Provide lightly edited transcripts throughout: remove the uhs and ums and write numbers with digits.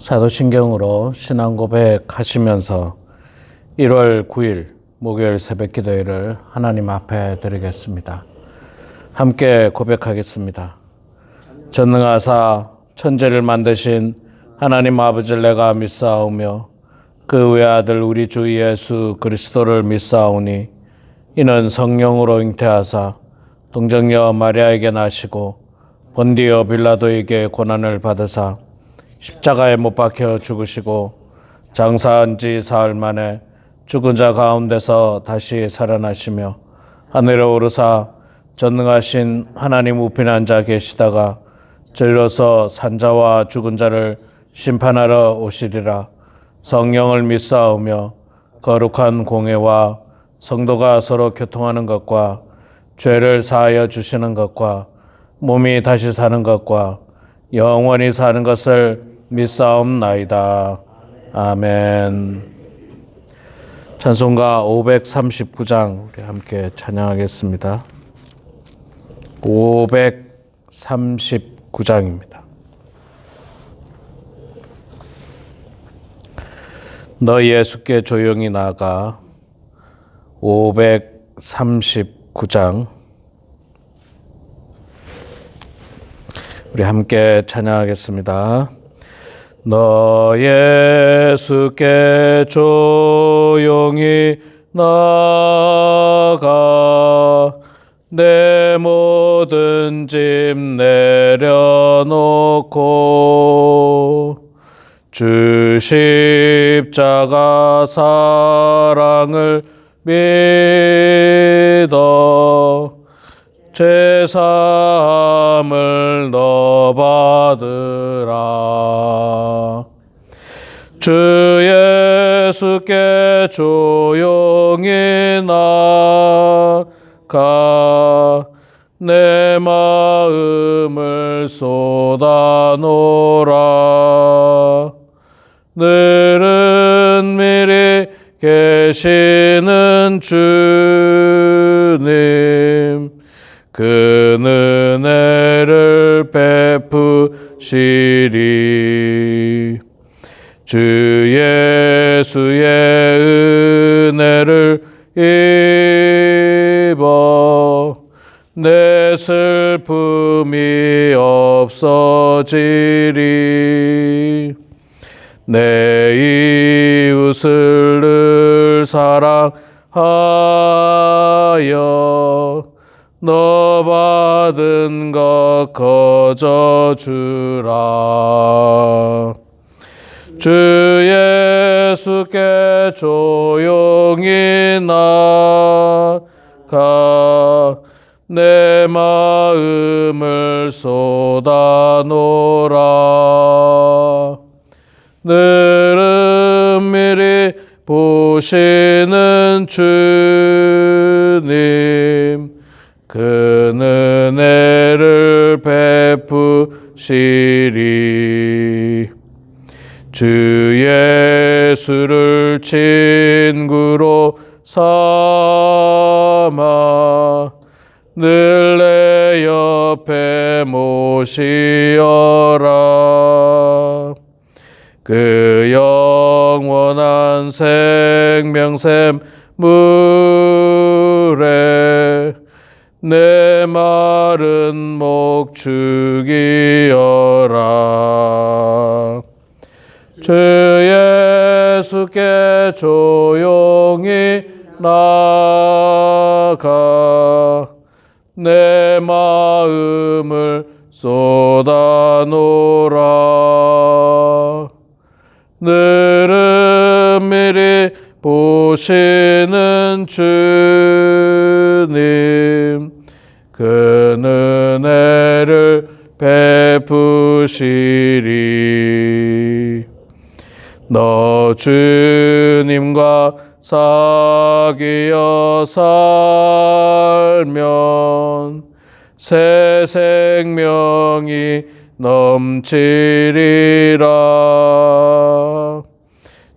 사도신경으로 신앙 고백하시면서 1월 9일 목요일 새벽 기도회를 하나님 앞에 드리겠습니다. 함께 고백하겠습니다. 전능하사 천지를 만드신 하나님 아버지를 내가 믿사오며 그 외아들 우리 주 예수 그리스도를 믿사오니 이는 성령으로 잉태하사 동정녀 마리아에게 나시고 본디오 빌라도에게 고난을 받으사 십자가에 못 박혀 죽으시고 장사한 지 사흘 만에 죽은 자 가운데서 다시 살아나시며 하늘에 오르사 전능하신 하나님 우편에 앉아 계시다가 저리로서 산자와 죽은 자를 심판하러 오시리라. 성령을 믿사오며 거룩한 공회와 성도가 서로 교통하는 것과 죄를 사하여 주시는 것과 몸이 다시 사는 것과 영원히 사는 것을 믿사옵나이다. 아멘. 찬송가 539장 우리 함께 찬양하겠습니다. 539장입니다. 너 예수께 조용히 나아가. 539장 우리 함께 찬양하겠습니다. 너 예수께 조용히 나아가 내 모든 짐 내려놓고 주 십자가 사랑을 믿어 죄사함을 너 받으라. 주 예수께 조용히 나아가 내 마음을 쏟아놓으라. 늘은 미리 계시는 주님 그 은혜를 베푸시리. 주 예수의 은혜를 입어 내 슬픔이 없어지리. 내 이웃을 늘 사랑하여 너 받은 것 거저주라. 주 예수께 조용히 나아가 내 마음을 쏟아놓으라. 늘은 미리 보시는 주님 그 은혜를 베푸시리. 주 예수를 친구로 삼아 늘 내 옆에 모시어라. 그 영원한 생명샘 물에 내 마른 목 죽이어라. 주 예수께 조용히 나아가 내 마음을 쏟아놓으라. 늘은 미리 보시는 주님 그 은혜를 베푸시리. 너 주님과 사귀어 살면 새 생명이 넘치리라.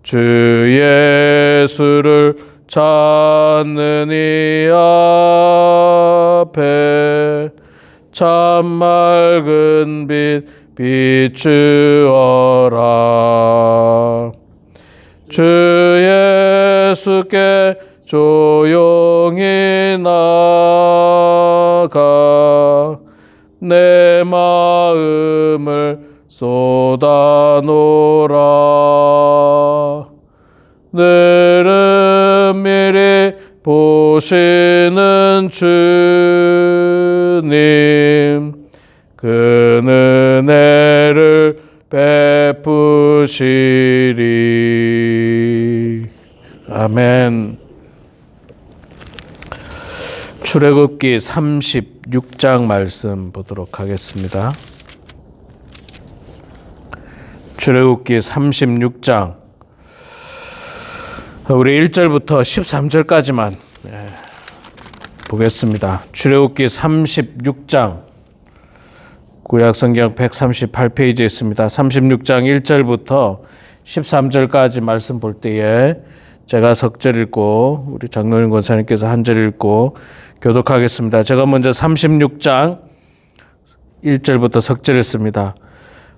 주 예수를 찾는 이 앞에 참 맑은 빛 비추어라. 못하노라. 늘은 미리 보시는 주님, 그는 은혜를 베푸시리. 아멘. 출애굽기 36장 말씀 보도록 하겠습니다. 출애굽기 36장 우리 1절부터 13절까지만 보겠습니다. 출애굽기 36장 구약성경 138페이지에 있습니다. 36장 1절부터 13절까지 말씀 볼 때에 제가 석절 읽고 우리 장로님 권사님께서 한 절 읽고 교독하겠습니다. 제가 먼저 36장 1절부터 석절 읽습니다.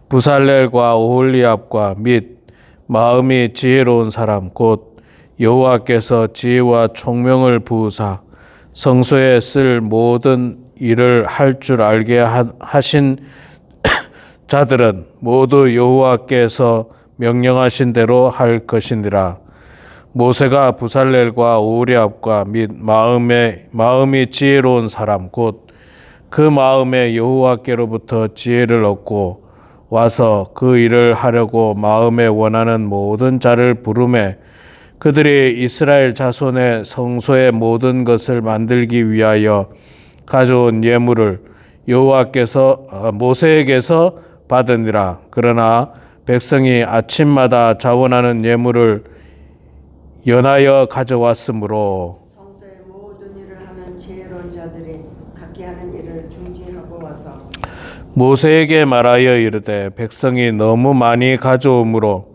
부살렐과 오홀리압과 및 마음이 지혜로운 사람 곧 여호와께서 지혜와 총명을 부으사 성소에 쓸 모든 일을 할 줄 알게 하신 자들은 모두 여호와께서 명령하신 대로 할 것이니라. 모세가 부살렐과 오홀리압과 및 마음이 지혜로운 사람 곧 그 마음에 여호와께로부터 지혜를 얻고 와서 그 일을 하려고 마음에 원하는 모든 자를 부르매 그들이 이스라엘 자손의 성소의 모든 것을 만들기 위하여 가져온 예물을 여호와께서 모세에게서 받으니라. 그러나 백성이 아침마다 자원하는 예물을 연하여 가져왔으므로 성소의 모든 일을 하는 지혜로운 자들이 각기 하는 일을 중지하고 와서 모세에게 말하여 이르되 백성이 너무 많이 가져오므로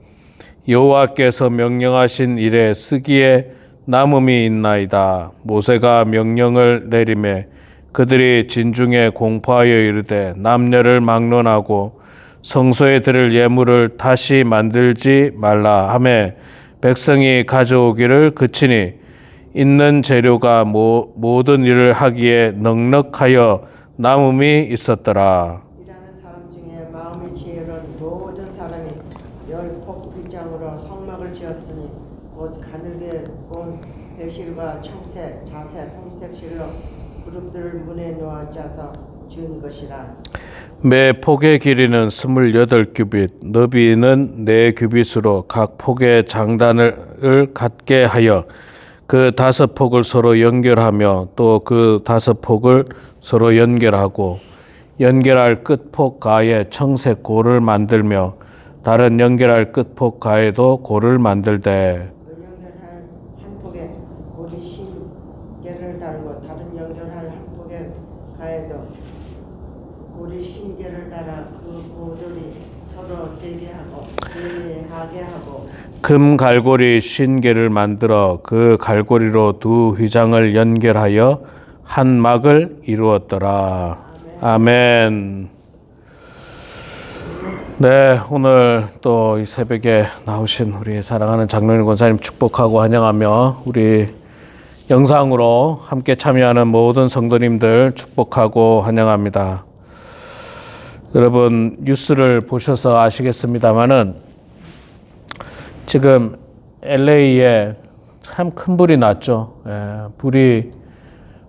여호와께서 명령하신 일에 쓰기에 남음이 있나이다. 모세가 명령을 내리매 그들이 진중에 공포하여 이르되 남녀를 막론하고 성소에 드릴 예물을 다시 만들지 말라 하매 백성이 가져오기를 그치니 있는 재료가 모든 일을 하기에 넉넉하여 남음이 있었더라. 일하는 사람 중에 마음이 지혜로운 모든 사람이 열폭 빗장으로 성막을 지었으니 곧 가늘게 꼰 배실과 청색, 자색, 홍색 실로 그룹들을 문에 놓아 짜서 지은 것이라. 매 폭의 길이는 28규빗, 너비는 4규빗으로 각 폭의 장단을 갖게 하여 그 5폭을 서로 연결하며 또 그 5폭을 서로 연결하고 연결할 끝폭 가에 청색 고를 만들며 다른 연결할 끝폭 가에도 고를 만들되 연결할 한 폭에 고리 신개를 달고 다른 연결할 한 폭에 가에도 고리 신개를 달아 그 고들이 서로 대하게 하고 금 갈고리 50개를 만들어 그 갈고리로 두 휘장을 연결하여 한 막을 이루었더라. 아멘. 네, 오늘 또 이 새벽에 나오신 우리 사랑하는 장로님 권사님 축복하고 환영하며 우리 영상으로 함께 참여하는 모든 성도님들 축복하고 환영합니다. 여러분 뉴스를 보셔서 아시겠습니다마는 지금 LA에 참 큰 불이 났죠.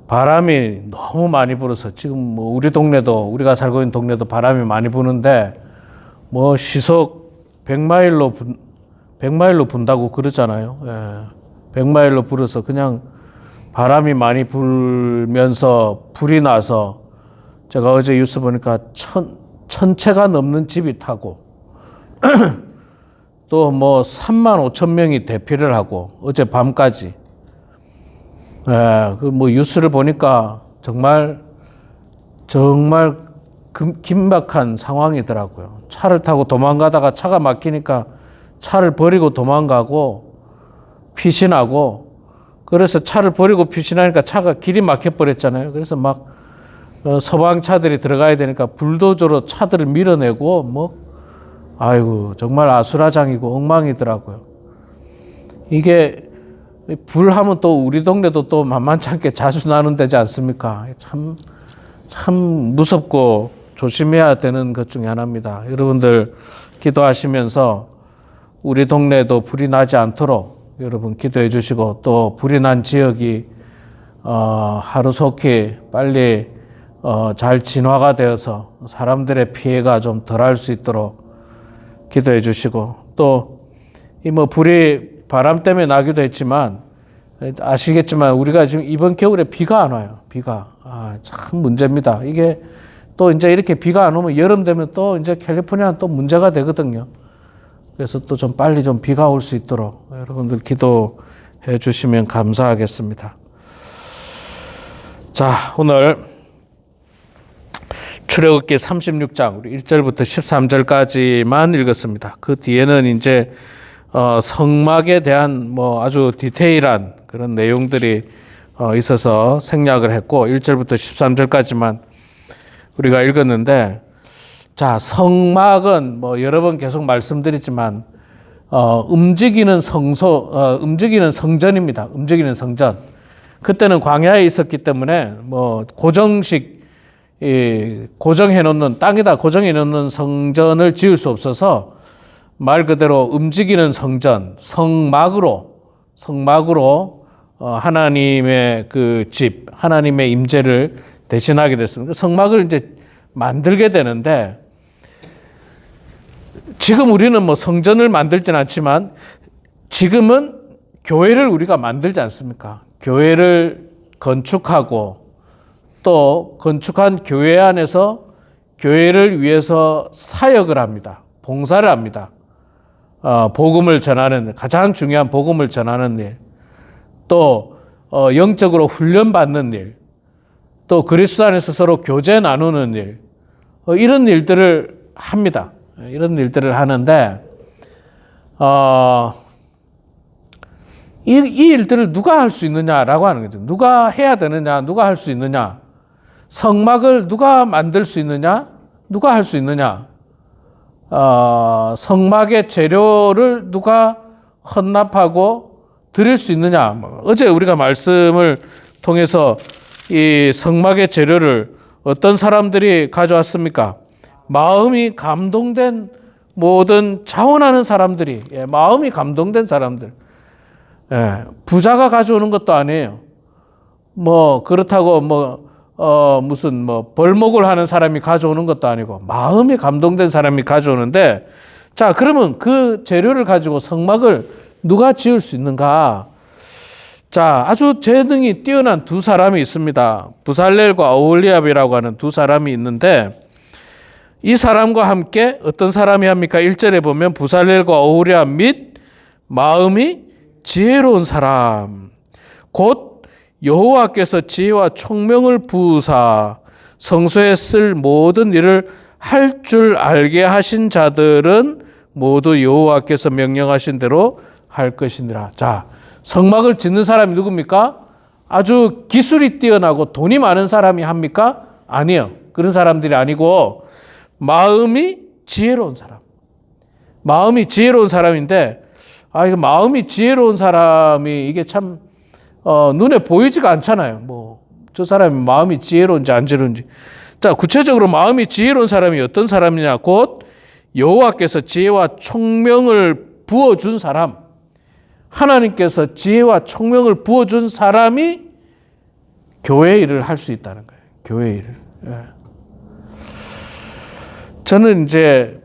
바람이 너무 많이 불어서 지금 뭐 우리 동네도 우리가 살고 있는 동네도 바람이 많이 부는데 뭐 시속 100마일로 분다고 그러잖아요. 100마일로 불어서 그냥 바람이 많이 불면서 불이 나서 제가 어제 뉴스 보니까 천 채가 넘는 집이 타고 또 뭐 3만 5천 명이 대피를 하고 어제 밤까지 그 뭐 뉴스를 보니까 정말 긴박한 상황이더라고요. 차를 타고 도망가다가 차가 막히니까 차를 버리고 도망가고 피신하고 그래서 차를 버리고 피신하니까 차가 길이 막혀버렸잖아요. 그래서 막 서방 차들이 들어가야 되니까 불도저로 차들을 밀어내고 뭐 아이고 정말 아수라장이고 엉망이더라고요. 이게 불하면 또 우리 동네도 또 만만치 않게 자주 나는 데지 않습니까? 참 무섭고 조심해야 되는 것 중에 하나입니다. 여러분들 기도하시면서 우리 동네에도 불이 나지 않도록 여러분 기도해 주시고, 또 불이 난 지역이 하루속히 빨리 잘 진화가 되어서 사람들의 피해가 좀 덜할 수 있도록 기도해 주시고, 또 이 뭐 불이 바람 때문에 나기도 했지만 아시겠지만 우리가 지금 이번 겨울에 비가 안 와요. 비가 참 문제입니다. 이게 또 이제 이렇게 비가 안 오면 여름 되면 또 이제 캘리포니아는 또 문제가 되거든요. 그래서 또 좀 빨리 좀 비가 올 수 있도록 여러분들 기도해 주시면 감사하겠습니다. 자, 오늘 출애굽기 36장 우리 1절부터 13절까지만 읽었습니다. 그 뒤에는 이제 성막에 대한 뭐 아주 디테일한 그런 내용들이 있어서 생략을 했고 1절부터 13절까지만 우리가 읽었는데, 자, 성막은 뭐 여러 번 계속 말씀드리지만 움직이는 움직이는 성전입니다. 움직이는 성전. 그때는 광야에 있었기 때문에 뭐 고정해 놓는 땅에다 고정해 놓는 성전을 지을 수 없어서 말 그대로 움직이는 성전, 성막으로 하나님의 그 집, 하나님의 임재를 대신하게 됐습니다. 성막을 이제 만들게 되는데, 지금 우리는 뭐 성전을 만들진 않지만 지금은 교회를 우리가 만들지 않습니까? 교회를 건축하고 또 건축한 교회 안에서 교회를 위해서 사역을 합니다. 봉사를 합니다. 복음을 전하는, 가장 중요한 복음을 전하는 일, 또 영적으로 훈련받는 일, 또 그리스도 안에서 서로 교제 나누는 일, 이런 일들을 합니다. 이런 일들을 하는데 이 일들을 누가 할 수 있느냐라고 하는 거죠. 누가 해야 되느냐, 누가 할 수 있느냐, 성막을 누가 만들 수 있느냐, 누가 할 수 있느냐, 성막의 재료를 누가 헌납하고 드릴 수 있느냐. 어제 우리가 말씀을 통해서 이 성막의 재료를 어떤 사람들이 가져왔습니까? 마음이 감동된 모든 자원하는 사람들이, 마음이 감동된 사람들. 부자가 가져오는 것도 아니에요. 뭐 그렇다고 무슨 벌목을 하는 사람이 가져오는 것도 아니고 마음이 감동된 사람이 가져오는데, 자, 그러면 그 재료를 가지고 성막을 누가 지을 수 있는가? 자, 아주 재능이 뛰어난 두 사람이 있습니다. 부살렐과 오홀리압이라고 하는 두 사람이 있는데, 이 사람과 함께 어떤 사람이 합니까? 1절에 보면 부살렐과 오홀리압 및 마음이 지혜로운 사람, 곧 여호와께서 지혜와 총명을 부으사 성소에 쓸 모든 일을 할 줄 알게 하신 자들은 모두 여호와께서 명령하신 대로 할 것이니라. 자, 성막을 짓는 사람이 누굽니까? 아주 기술이 뛰어나고 돈이 많은 사람이 합니까? 아니요. 그런 사람들이 아니고 마음이 지혜로운 사람. 마음이 지혜로운 사람인데, 이거 마음이 지혜로운 사람이 이게 참 눈에 보이지가 않잖아요. 뭐 저 사람이 마음이 지혜로운지 안 지혜로운지. 자, 구체적으로 마음이 지혜로운 사람이 어떤 사람이냐? 곧 여호와께서 지혜와 총명을 부어준 사람, 하나님께서 지혜와 총명을 부어준 사람이 교회 일을 할 수 있다는 거예요. 교회 일을. 저는 이제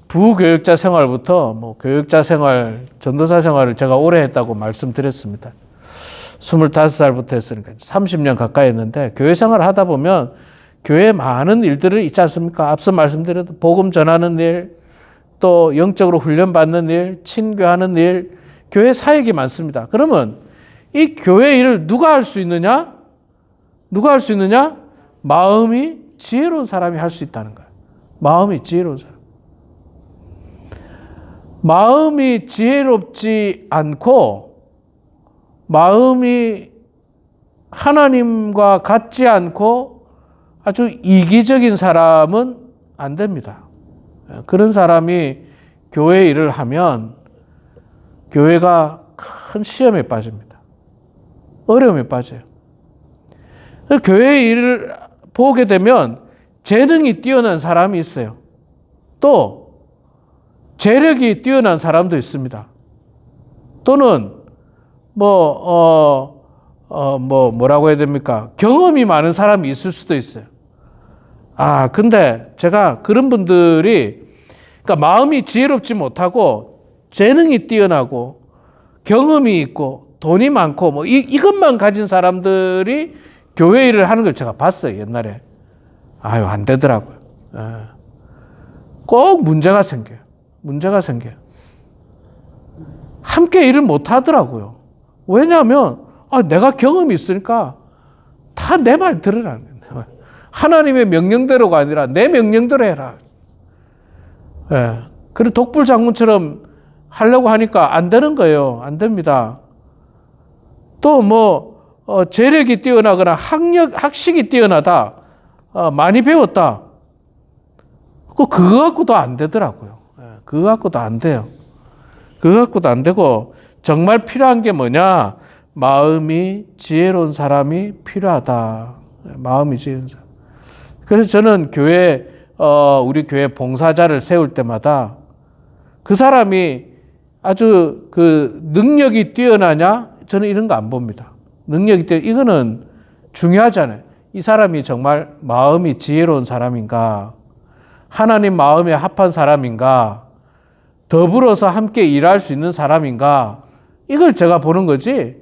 부교육자 생활부터 교육자 생활, 전도사 생활을 제가 오래 했다고 말씀드렸습니다. 25살부터 했으니까 30년 가까이 했는데, 교회 생활을 하다 보면 교회에 많은 일들이 있지 않습니까? 앞서 말씀드렸던 복음 전하는 일, 또 영적으로 훈련받는 일, 친교하는 일, 교회 사역이 많습니다. 그러면 이 교회 일을 누가 할 수 있느냐? 누가 할 수 있느냐? 마음이 지혜로운 사람이 할 수 있다는 거예요. 마음이 지혜로운 사람. 마음이 지혜롭지 않고 마음이 하나님과 같지 않고 아주 이기적인 사람은 안 됩니다. 그런 사람이 교회 일을 하면 교회가 큰 시험에 빠집니다. 어려움에 빠져요. 교회 일을 보게 되면 재능이 뛰어난 사람이 있어요. 또 재력이 뛰어난 사람도 있습니다. 또는 뭐라고 해야 됩니까? 경험이 많은 사람이 있을 수도 있어요. 근데 제가 그런 분들이, 그러니까 마음이 지혜롭지 못하고 재능이 뛰어나고 경험이 있고 돈이 많고 이것만 가진 사람들이 교회 일을 하는 걸 제가 봤어요, 옛날에. 안 되더라고요. 꼭 문제가 생겨요. 함께 일을 못 하더라고요. 왜냐하면 내가 경험이 있으니까 다 내 말 들으라는 거예요. 하나님의 명령대로가 아니라 내 명령대로 해라. 그리고 독불 장군처럼 하려고 하니까 안 되는 거예요. 안 됩니다. 또 재력이 뛰어나거나 학식이 뛰어나다, 많이 배웠다. 그거 갖고도 안 되더라고요. 그거 갖고도 안 돼요. 그거 갖고도 안 되고, 정말 필요한 게 뭐냐? 마음이 지혜로운 사람이 필요하다. 마음이 지혜로운 사람. 그래서 저는 우리 교회 봉사자를 세울 때마다 그 사람이 아주 능력이 뛰어나냐? 저는 이런 거 안 봅니다. 이거는 중요하잖아요. 이 사람이 정말 마음이 지혜로운 사람인가? 하나님 마음에 합한 사람인가? 더불어서 함께 일할 수 있는 사람인가? 이걸 제가 보는 거지.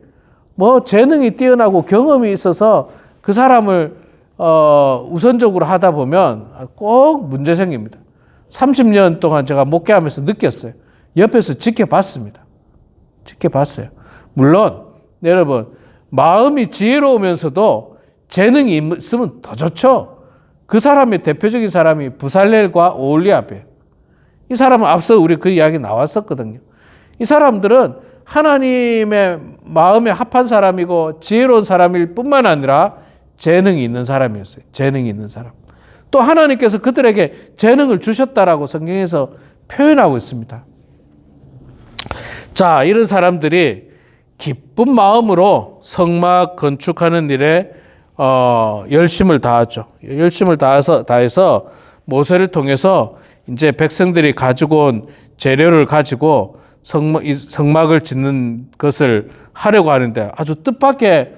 재능이 뛰어나고 경험이 있어서 그 사람을 우선적으로 하다 보면 꼭 문제 생깁니다. 30년 동안 제가 목회하면서 느꼈어요. 옆에서 지켜봤습니다. 물론 여러분, 마음이 지혜로우면서도 재능이 있으면 더 좋죠. 그 사람의 대표적인 사람이 부살렐과 오홀리압이에요. 이 사람은 앞서 우리 그 이야기 나왔었거든요. 이 사람들은 하나님의 마음에 합한 사람이고 지혜로운 사람일 뿐만 아니라 재능이 있는 사람이었어요. 재능이 있는 사람. 또 하나님께서 그들에게 재능을 주셨다라고 성경에서 표현하고 있습니다. 자, 이런 사람들이 기쁜 마음으로 성막 건축하는 일에 열심을 다하죠. 열심을 다해서 모세를 통해서 이제 백성들이 가지고 온 재료를 가지고 성막을 짓는 것을 하려고 하는데 아주 뜻밖의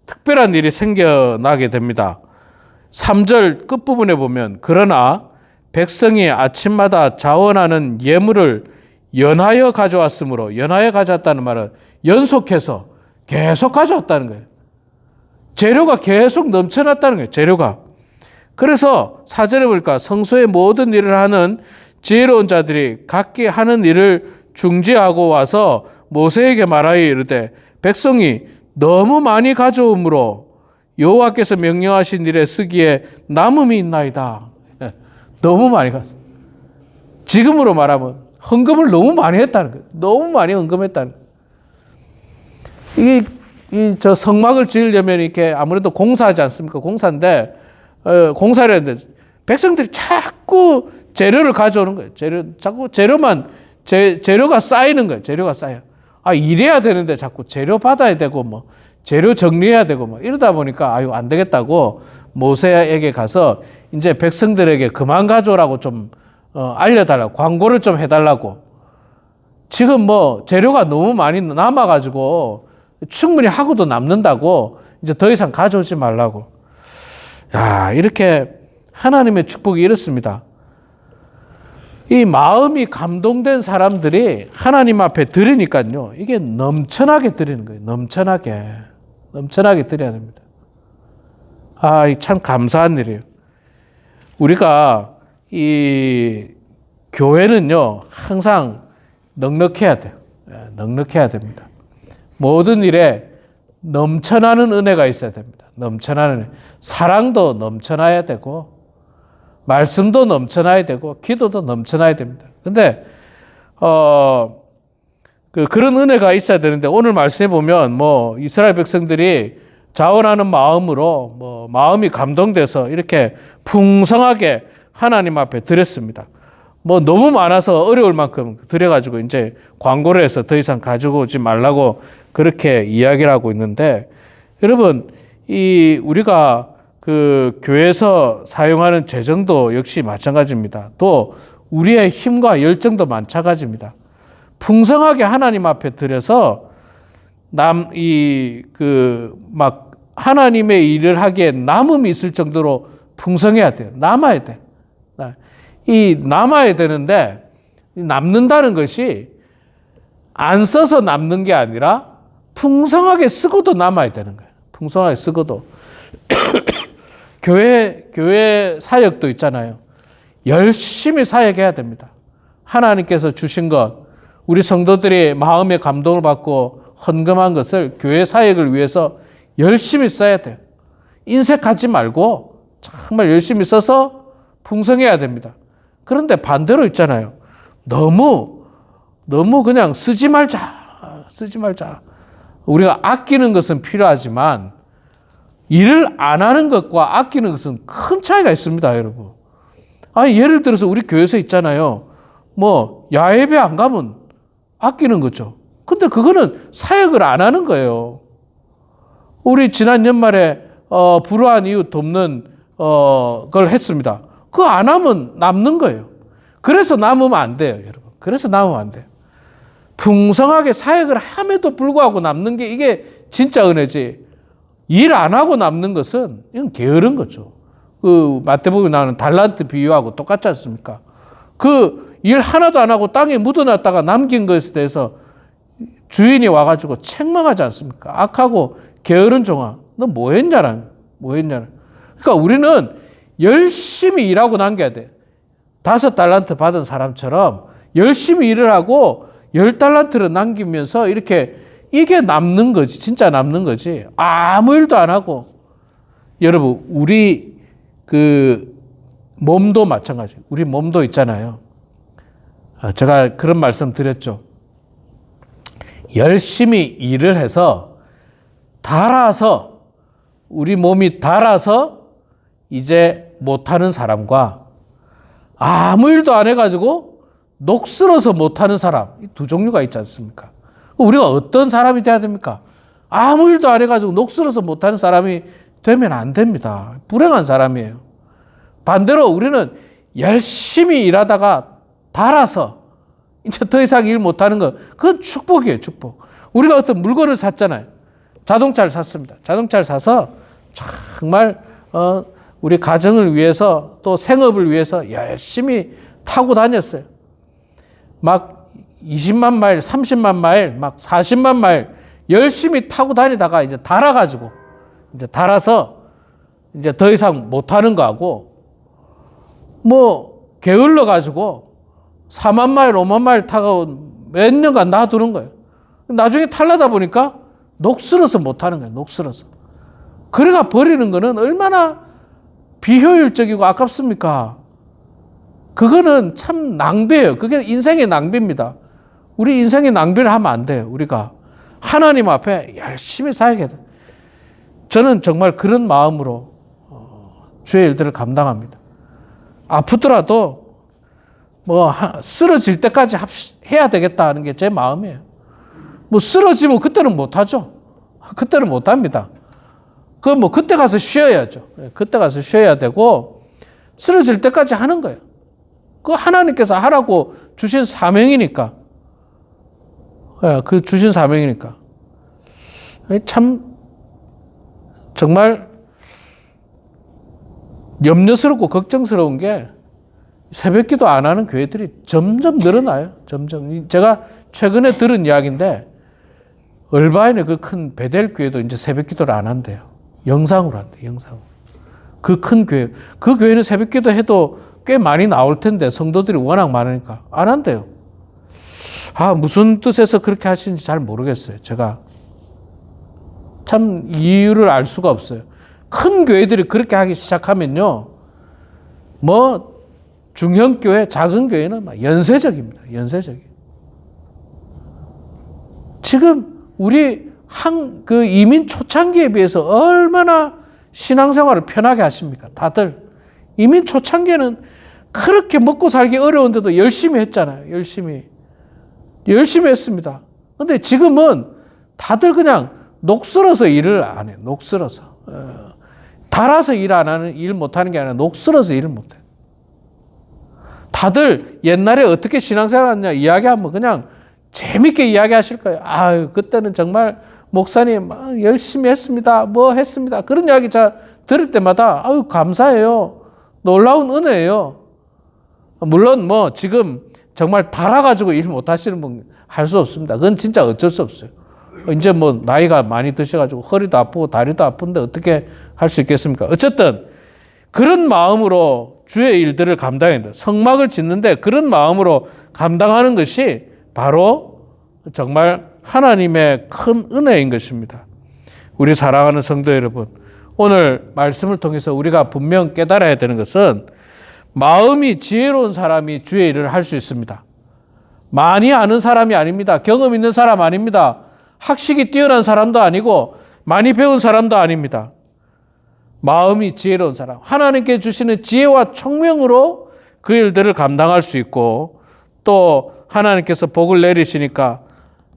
특별한 일이 생겨나게 됩니다. 3절 끝부분에 보면, 그러나 백성이 아침마다 자원하는 예물을 연하여 가져왔으므로, 연하여 가져왔다는 말은 연속해서 계속 가져왔다는 거예요. 재료가 계속 넘쳐났다는 거예요. 재료가. 그래서 4절에 보니까 성소의 모든 일을 하는 지혜로운 자들이 각기 하는 일을 중지하고 와서 모세에게 말하여 이르되, 백성이 너무 많이 가져오므로 여호와께서 명령하신 일에 쓰기에 남음이 있나이다. 너무 많이 갔어. 지금으로 말하면 헌금을 너무 많이 했다는 거예요. 너무 많이 헌금했다는 거예요. 저 성막을 지으려면 이렇게 아무래도 공사하지 않습니까? 공사인데, 공사를 했는데 백성들이 자꾸 재료를 가져오는 거예요. 재료가 쌓이는 거예요. 재료가 쌓여. 이래야 되는데 자꾸 재료 받아야 되고 재료 정리해야 되고 이러다 보니까 안 되겠다고 모세에게 가서 이제 백성들에게 그만 가져오라고 좀 알려달라고, 광고를 좀 해달라고. 지금 재료가 너무 많이 남아가지고 충분히 하고도 남는다고 이제 더 이상 가져오지 말라고. 이렇게 하나님의 축복이 이렇습니다. 이 마음이 감동된 사람들이 하나님 앞에 드리니까요, 이게 넘쳐나게 드리는 거예요. 넘쳐나게 드려야 됩니다. 참 감사한 일이에요. 우리가 이 교회는요, 항상 넉넉해야 돼요. 넉넉해야 됩니다. 모든 일에 넘쳐나는 은혜가 있어야 됩니다. 넘쳐나는 은혜. 사랑도 넘쳐나야 되고, 말씀도 넘쳐나야 되고, 기도도 넘쳐나야 됩니다. 근데 그런 은혜가 있어야 되는데, 오늘 말씀해 보면 이스라엘 백성들이 자원하는 마음으로 마음이 감동돼서 이렇게 풍성하게 하나님 앞에 드렸습니다. 너무 많아서 어려울 만큼 드려가지고 이제 광고를 해서 더 이상 가지고 오지 말라고 그렇게 이야기를 하고 있는데, 여러분, 우리가 그 교회에서 사용하는 재정도 역시 마찬가지입니다. 또 우리의 힘과 열정도 마찬가지입니다. 풍성하게 하나님 앞에 드려서 하나님의 일을 하기에 남음이 있을 정도로 풍성해야 돼요. 남아야 돼. 남아야 되는데, 남는다는 것이 안 써서 남는 게 아니라 풍성하게 쓰고도 남아야 되는 거예요. 풍성하게 쓰고도. 교회 사역도 있잖아요. 열심히 사역해야 됩니다. 하나님께서 주신 것, 우리 성도들이 마음의 감동을 받고 헌금한 것을 교회 사역을 위해서 열심히 써야 돼요. 인색하지 말고 정말 열심히 써서 풍성해야 됩니다. 그런데 반대로 있잖아요. 너무 그냥 쓰지 말자. 우리가 아끼는 것은 필요하지만 일을 안 하는 것과 아끼는 것은 큰 차이가 있습니다, 여러분. 예를 들어서 우리 교회에서 있잖아요. 야외배 안 가면 아끼는 거죠. 근데 그거는 사역을 안 하는 거예요. 우리 지난 연말에 불우한 이웃 돕는 걸 했습니다. 그거 안 하면 남는 거예요. 그래서 남으면 안 돼요, 여러분. 그래서 남으면 안 돼요. 풍성하게 사역을 함에도 불구하고 남는 게 이게 진짜 은혜지. 일 안 하고 남는 것은 이건 게으른 거죠. 마태복음에 나오는 달란트 비유하고 똑같지 않습니까? 일 하나도 안 하고 땅에 묻어놨다가 남긴 것에 대해서 주인이 와가지고 책망하지 않습니까? 악하고 게으른 종아, 너 뭐 했냐라는. 그러니까 우리는 열심히 일하고 남겨야 돼. 5달란트 받은 사람처럼 열심히 일을 하고 10달란트를 남기면서 이게 남는 거지. 진짜 남는 거지. 아무 일도 안 하고. 여러분, 우리 몸도 마찬가지예요. 우리 몸도 있잖아요. 제가 그런 말씀 드렸죠. 열심히 일을 해서 우리 몸이 닳아서 이제 못하는 사람과 아무 일도 안 해가지고 녹슬어서 못하는 사람, 이 두 종류가 있지 않습니까? 우리가 어떤 사람이 돼야 됩니까? 아무 일도 안 해가지고 녹슬어서 못하는 사람이 되면 안 됩니다. 불행한 사람이에요. 반대로 우리는 열심히 일하다가 닳아서 이제 더 이상 일 못하는 거, 그건 축복이에요, 축복. 우리가 어떤 물건을 샀잖아요. 자동차를 샀습니다. 자동차를 사서 정말 우리 가정을 위해서 또 생업을 위해서 열심히 타고 다녔어요. 막 20만 마일, 30만 마일, 막 40만 마일 열심히 타고 다니다가 이제 닳아가지고 이제 닳아서 이제 더 이상 못하는 거하고 게을러가지고 4만 마일, 5만 마일 타고 몇 년간 놔두는 거예요. 나중에 탈라다 보니까 녹슬어서 못하는 거예요. 녹슬어서. 그래가 버리는 거는 얼마나 비효율적이고 아깝습니까? 그거는 참 낭비예요. 그게 인생의 낭비입니다. 우리 인생의 낭비를 하면 안 돼요. 우리가 하나님 앞에 열심히 사역해야 돼요. 저는 정말 그런 마음으로 주의 일들을 감당합니다. 아프더라도 쓰러질 때까지 해야 되겠다 하는 게 제 마음이에요. 쓰러지면 그때는 못하죠. 그때는 못합니다. 그때 가서 쉬어야죠. 그때 가서 쉬어야 되고, 쓰러질 때까지 하는 거예요. 하나님께서 하라고 주신 사명이니까. 주신 사명이니까. 참, 정말 염려스럽고 걱정스러운 게 새벽 기도 안 하는 교회들이 점점 늘어나요. 점점. 제가 최근에 들은 이야기인데, 얼바인의 그 큰 베델 교회도 이제 새벽 기도를 안 한대요. 영상으로 한대요. 영상으로. 그 큰 교회. 그 교회는 새벽 기도 해도 꽤 많이 나올 텐데 성도들이 워낙 많으니까 안 한대요. 무슨 뜻에서 그렇게 하시는지 잘 모르겠어요. 제가 참 이유를 알 수가 없어요. 큰 교회들이 그렇게 하기 시작하면요. 중형교회, 작은 교회는 막 연쇄적입니다. 연쇄적이에요. 지금 우리 이민 초창기에 비해서 얼마나 신앙생활을 편하게 하십니까? 다들. 이민 초창기에는 그렇게 먹고 살기 어려운데도 열심히 했잖아요. 열심히 했습니다. 근데 지금은 다들 그냥 녹슬어서 일을 안 해요. 녹슬어서. 닳아서 일 못하는 게 아니라 녹슬어서 일을 못 해요. 다들 옛날에 어떻게 신앙생활 했냐 이야기하면 그냥 재밌게 이야기하실 거예요. 아유, 그때는 정말 목사님 막 열심히 했습니다. 뭐 했습니다. 그런 이야기 들을 때마다 아유, 감사해요. 놀라운 은혜예요. 물론 뭐 지금 정말 달아가지고 일 못하시는 분 할 수 없습니다. 그건 진짜 어쩔 수 없어요. 이제 뭐 나이가 많이 드셔가지고 허리도 아프고 다리도 아픈데 어떻게 할 수 있겠습니까? 어쨌든 그런 마음으로 주의 일들을 감당해야 돼요. 성막을 짓는데 그런 마음으로 감당하는 것이 바로 정말 하나님의 큰 은혜인 것입니다. 우리 사랑하는 성도 여러분, 오늘 말씀을 통해서 우리가 분명 깨달아야 되는 것은 마음이 지혜로운 사람이 주의 일을 할 수 있습니다. 많이 아는 사람이 아닙니다. 경험 있는 사람 아닙니다. 학식이 뛰어난 사람도 아니고 많이 배운 사람도 아닙니다. 마음이 지혜로운 사람, 하나님께 주시는 지혜와 총명으로 그 일들을 감당할 수 있고 또 하나님께서 복을 내리시니까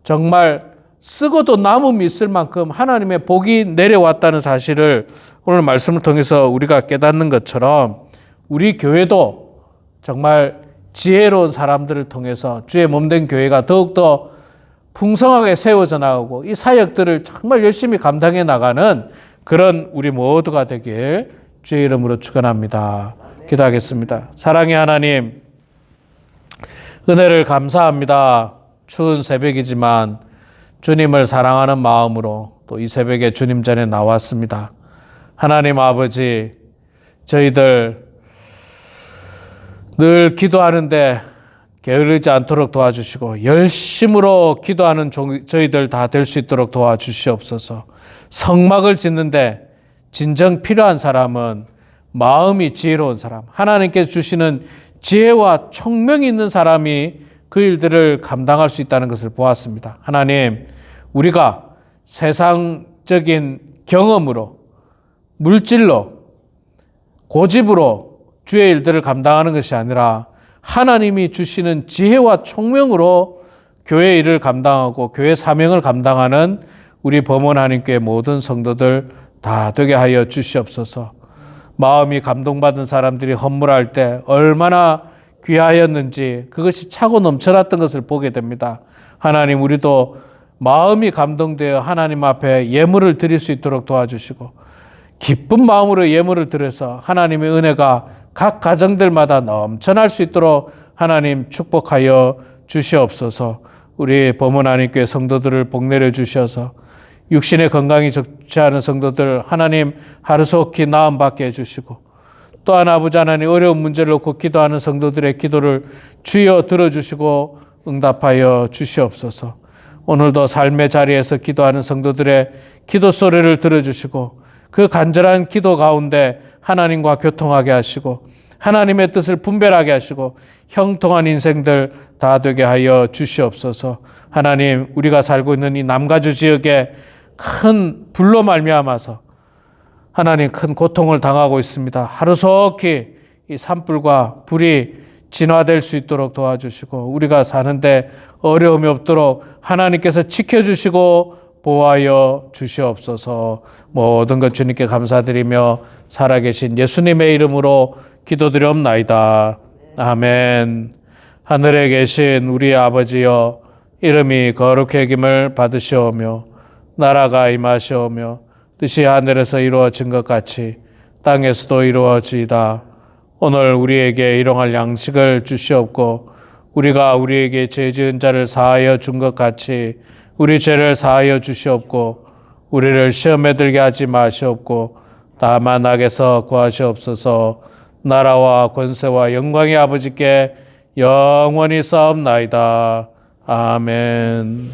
정말 쓰고도 남음이 있을 만큼 하나님의 복이 내려왔다는 사실을 오늘 말씀을 통해서 우리가 깨닫는 것처럼 우리 교회도 정말 지혜로운 사람들을 통해서 주의 몸된 교회가 더욱더 풍성하게 세워져 나가고 이 사역들을 정말 열심히 감당해 나가는 그런 우리 모두가 되길 주의 이름으로 축원합니다. 기도하겠습니다. 사랑의 하나님, 은혜를 감사합니다. 추운 새벽이지만 주님을 사랑하는 마음으로 또 이 새벽에 주님 전에 나왔습니다. 하나님 아버지, 저희들 늘 기도하는데 게으르지 않도록 도와주시고 열심으로 기도하는 저희들 다 될 수 있도록 도와주시옵소서. 성막을 짓는데 진정 필요한 사람은 마음이 지혜로운 사람, 하나님께서 주시는 지혜와 총명이 있는 사람이 그 일들을 감당할 수 있다는 것을 보았습니다. 하나님, 우리가 세상적인 경험으로, 물질로, 고집으로 주의 일들을 감당하는 것이 아니라 하나님이 주시는 지혜와 총명으로 교회 일을 감당하고 교회 사명을 감당하는 우리 범원 하나님께 모든 성도들 다 되게 하여 주시옵소서. 마음이 감동받은 사람들이 헌물할 때 얼마나 귀하였는지 그것이 차고 넘쳐났던 것을 보게 됩니다. 하나님, 우리도 마음이 감동되어 하나님 앞에 예물을 드릴 수 있도록 도와주시고 기쁜 마음으로 예물을 드려서 하나님의 은혜가 각 가정들마다 넘쳐날 수 있도록 하나님 축복하여 주시옵소서. 우리 범원 하나님께 성도들을 복내려 주셔서 육신의 건강이 좋지 않은 성도들 하나님 하루속히 나음 받게 해주시고 또한 아버지 하나님 어려운 문제를 놓고 기도하는 성도들의 기도를 주여 들어주시고 응답하여 주시옵소서. 오늘도 삶의 자리에서 기도하는 성도들의 기도 소리를 들어주시고 그 간절한 기도 가운데 하나님과 교통하게 하시고 하나님의 뜻을 분별하게 하시고 형통한 인생들 다 되게 하여 주시옵소서. 하나님, 우리가 살고 있는 이 남가주 지역에 큰 불로 말미암아서 하나님 큰 고통을 당하고 있습니다. 하루속히 이 산불과 불이 진화될 수 있도록 도와주시고 우리가 사는데 어려움이 없도록 하나님께서 지켜주시고 보호하여 주시옵소서. 모든 것 주님께 감사드리며 살아계신 예수님의 이름으로 기도드리옵나이다. 아멘. 하늘에 계신 우리 아버지여, 이름이 거룩히 여김을 받으시오며 나라가 임하시오며 뜻이 하늘에서 이루어진 것 같이 땅에서도 이루어지이다. 오늘 우리에게 일용할 양식을 주시옵고 우리가 우리에게 죄 지은 자를 사하여 준 것 같이 우리 죄를 사하여 주시옵고 우리를 시험에 들게 하지 마시옵고 다만 악에서 구하시옵소서. 나라와 권세와 영광의 아버지께 영원히 싸움나이다. 아멘.